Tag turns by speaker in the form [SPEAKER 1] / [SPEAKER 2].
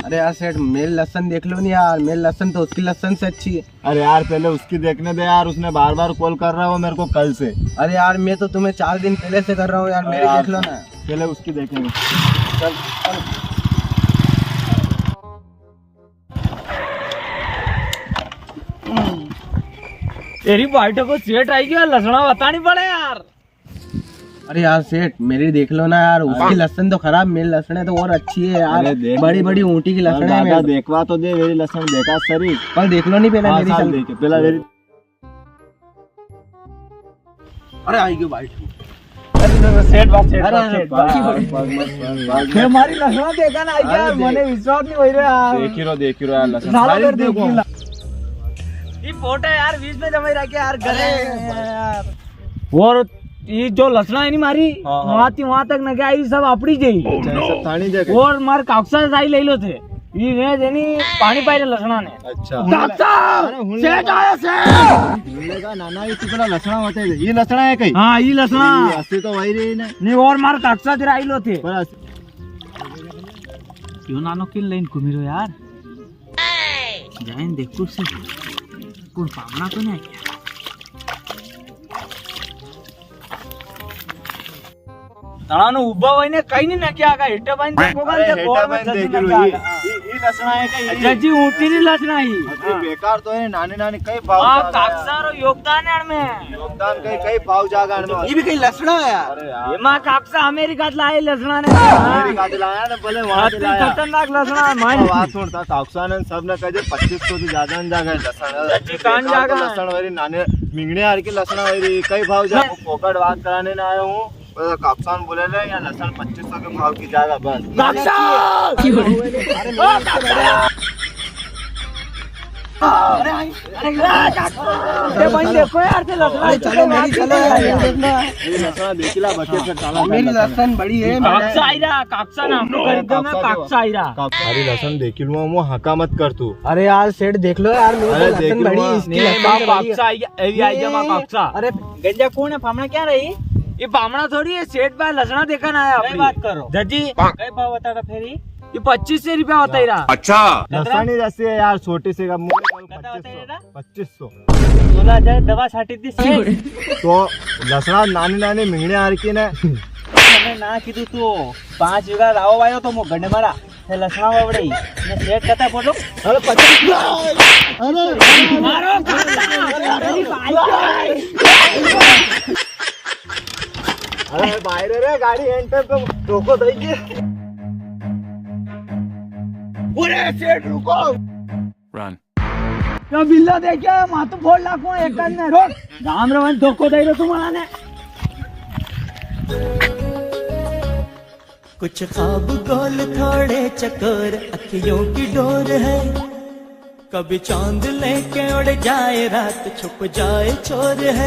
[SPEAKER 1] अरे यार सेठ मेरी लहसन देख लो नहीं यार, मेरी लहसन तो उसकी लहसन से अच्छी है।
[SPEAKER 2] अरे यार पहले उसकी देखने दे यार, उसने बार बार कॉल कर रहा है वो मेरे को कल से।
[SPEAKER 1] अरे यार मैं तो तुम्हें 4 दिन पहले से कर रहा हूँ यार, मेरी देख लो ना।
[SPEAKER 2] पहले उसकी देखेंगे। चल चल।
[SPEAKER 3] तेरी बाइटो को सेठ आई गया, लसना बतानी पड़े यार।
[SPEAKER 1] अरे यार सेठ मेरी देख लो ना यार, उसकी लहसन तो खराब, मेरी लहसन तो और अच्छी है यार।
[SPEAKER 2] अरे देख,
[SPEAKER 1] बड़ी बड़ी ऊँटी की लहसन है मेरी।
[SPEAKER 2] देखवा तो दे मेरी लहसन, देखा सरी
[SPEAKER 1] पर देख लो नहीं पहले मेरी
[SPEAKER 2] साल देखे पहला मेरी।
[SPEAKER 1] अरे आई गई बाइट।
[SPEAKER 3] सेठ बात
[SPEAKER 2] अरे
[SPEAKER 3] हमारी लसना देखा ना यार, मैंने विश्वास नहीं हो रहा यार।
[SPEAKER 2] देख रहो यार लहसन
[SPEAKER 3] साला
[SPEAKER 2] सारी
[SPEAKER 3] कर
[SPEAKER 2] देखो।
[SPEAKER 3] ये फोटो यार बीच में जमा रखे यार, गले यार। और ये जो लसना है नहीं मारी वहाँ तक न गया, ये सब अपनी जई
[SPEAKER 2] सब थानी जगह।
[SPEAKER 3] और मार काक्सा जाई ले लो थे, ये ने देनी पानी पाई लसना ने।
[SPEAKER 2] अच्छा
[SPEAKER 3] सेठ आया सेठ।
[SPEAKER 2] का नाना ये कितना लसना होते है, ये लसना है कहीं।
[SPEAKER 3] हाँ ये लसना
[SPEAKER 2] असली तो वही रही ना।
[SPEAKER 3] नहीं और मार काक्सा तेरा आई लो थे।
[SPEAKER 2] पर
[SPEAKER 3] क्यों नानो किन लाइन घूमी यार, जाइन देखो से कोण पामना तो नहीं क्या। तणानो उभा होय ने कहीं नहीं क्या का हिट बाइन देखो का ते गोल में जजी
[SPEAKER 2] देख लो ये लसना है कहीं।
[SPEAKER 3] जजी ऊटी नहीं लसना ही
[SPEAKER 2] बेकार तो है, नाने नाने कई भाव
[SPEAKER 3] हां काक्सारो योगदान है में,
[SPEAKER 2] योगदान कई भाव जागा में।
[SPEAKER 1] ये भी कहीं लसना है यार।
[SPEAKER 2] अरे यार
[SPEAKER 3] ये मां काक्सा अमेरिका लाए लसना ने,
[SPEAKER 2] अमेरिका से लाया ना, भले वहां से लाया।
[SPEAKER 3] खतरनाक लसना मान
[SPEAKER 2] बात सुनता काक्सा ने सब ने कहे 2500 से ज्यादा न जागा लसना।
[SPEAKER 3] जजी कान जागा
[SPEAKER 2] लसना वाली नाने मिंगने हार के लसना वाली कई भाव जागा। पोकट बात कराने ना आया हूं, काक्सान बोले ले या लसन 2500 के भाव की जाएगा बस।
[SPEAKER 3] देखो यार
[SPEAKER 1] चलो मेरी चलो
[SPEAKER 2] लसना देखिला बच्चे से चला।
[SPEAKER 1] मेरी लहसन बड़ी है।
[SPEAKER 3] काक्सा आईरा, काक्सा ना हम लोग खरीदो ना, काक्सा आईरा।
[SPEAKER 2] अरे लसन देख लूंगा वो हका मत कर तू।
[SPEAKER 1] अरे यार सेठ देख लो यार, मेरी
[SPEAKER 2] अरे
[SPEAKER 1] लहसन
[SPEAKER 2] देख
[SPEAKER 1] बड़ी
[SPEAKER 2] लो
[SPEAKER 1] है,
[SPEAKER 2] वहाँ।
[SPEAKER 1] इसकी लहसन बड़ी है।
[SPEAKER 3] काक्सा आई जा काक्सा।
[SPEAKER 1] अरे
[SPEAKER 3] गंजा कौन है, फामना क्या रही? ये बामना थोड़ी है, सेठ भाई लसना देखा ना है। बात करो जजी कई भाव बता का फेरी? ये 2500 रुपया होता ही रहा।
[SPEAKER 4] अच्छा
[SPEAKER 2] लसन ही जैसे है यार, छोटी से का मुंह 2500
[SPEAKER 3] 16,000 दवा साठी दी
[SPEAKER 2] तो लसना नानी नानी मिंगने हार की ने
[SPEAKER 3] मैंने ना कीधु तू 5 वीघा राव वायो तो मो गंडे मारा ते लसना वावड़ी ने सेठ कहता बोलो।
[SPEAKER 2] अरे 25 अरे
[SPEAKER 3] मारो
[SPEAKER 2] अरे बाहर रे गाड़ी एंटर पे रोको दईके।
[SPEAKER 3] पूरे सेठ रुको।
[SPEAKER 4] रन
[SPEAKER 3] क्या बिल्ला दे क्या मातु फोड़ लाखों एक कान में रोक राम रवन धोखो दे रो तुम्हारा ने।
[SPEAKER 5] कुछ ख्वाब गोल थोड़े चकोर अखियों की डोर है, कभी चांद लेके उड़ जाए रात छुप जाए चोर है।